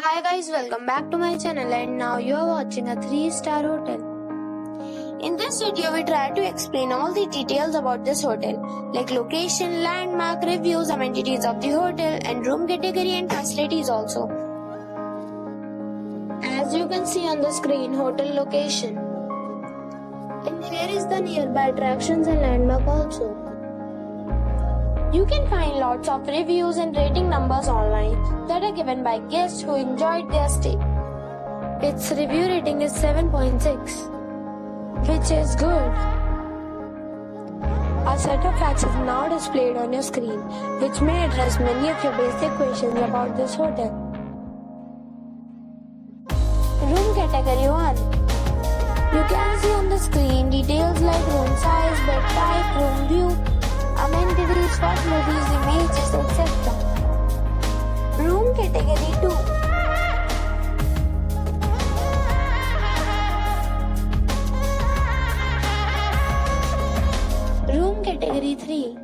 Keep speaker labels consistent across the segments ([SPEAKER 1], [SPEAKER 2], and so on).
[SPEAKER 1] Hi guys, welcome back to my channel and now you are watching a 3-star hotel. In this video, we try to explain all the details about this hotel like location, landmark, reviews, amenities of the hotel and room category and facilities also. As you can see on the screen, hotel location. And here is the nearby attractions and landmark also. You can find lots of reviews and rating numbers online that are given by guests who enjoyed their stay. Its review rating is 7.6, which is good. A set of facts is now displayed on your screen, which may address many of your basic questions about this hotel. Room category 1. You can see on the screen details like room size, bed type, room view, amenities, facilities, images, etc. Room category 2. Room category 3.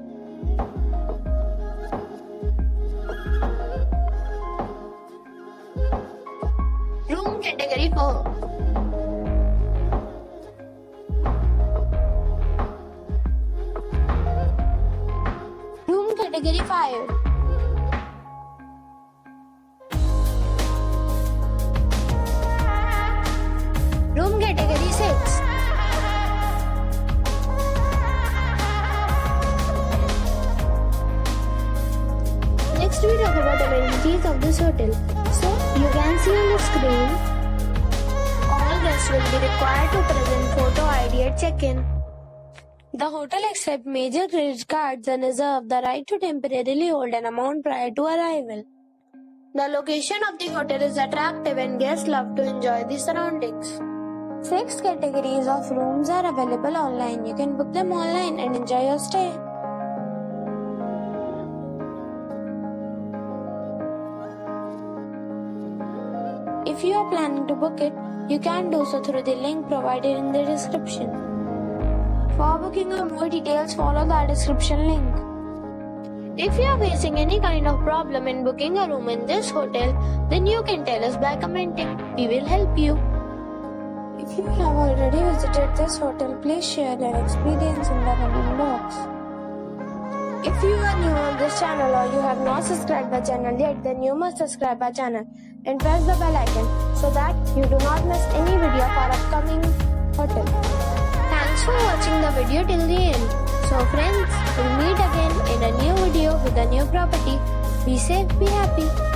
[SPEAKER 1] Room category 4. Category 5. Room category 6. Next we talk about amenities of this hotel. So you can see on the screen, all guests will be required to present photo ID at check-in. The hotel accepts major credit cards and reserves the right to temporarily hold an amount prior to arrival. The location of the hotel is attractive and guests love to enjoy the surroundings. 6 categories of rooms are available online. You can book them online and enjoy your stay. If you are planning to book it, you can do so through the link provided in the description. For booking or more details, follow the description link. If you are facing any kind of problem in booking a room in this hotel, then you can tell us by commenting. We will help you. If you have already visited this hotel, please share your experience in the comment box. If you are new on this channel or you have not subscribed our channel yet, then you must subscribe our channel and press the bell icon so that you do not miss any video of our upcoming hotel. Thanks for watching the video till the end. So friends, we'll meet again in a new video with a new property. Be safe, be happy.